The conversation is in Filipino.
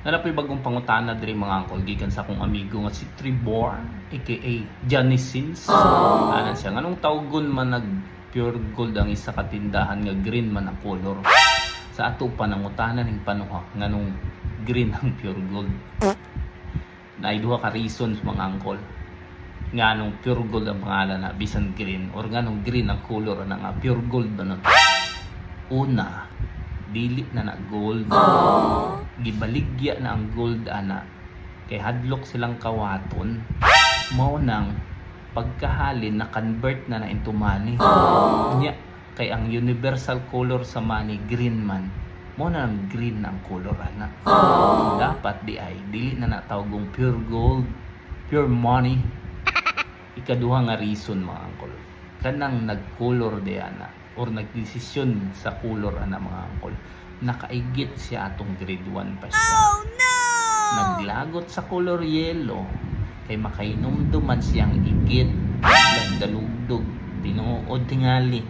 Nalapoy bagong pangutana diri mga angkol gikan sa akong amigo nga si Tribor aka Johnny Sins. Ana siya nganong tawgon man nag pure gold ang isa ka tindahan nga green man ang color. Sa ato panangutana ning panuha nganong green ang pure gold. Naay duha ka reasons mga angkol. Nganong pure gold ang pangalan na bisan green or nganong green ang color na nga pure gold ba nun. Una, dili na gold. Gibaligya na ang gold ana kay hadlok silang kawaton mao nang pagkahalin na convert na into money nya kay ang universal color sa money green man mao na ang green ang color ana. Dapat di ay dili na natawgong pure gold, pure money. Ikaduha nga reason mga angkol, kanang nag-color di ana or nagdesisyon sa color ana mga angkol, nakaigit siya atong grade 1 pa siya. Oh no! Naglagot sa color yellow kay makainom duman siyang igit, dalugdog, tinuod tingali.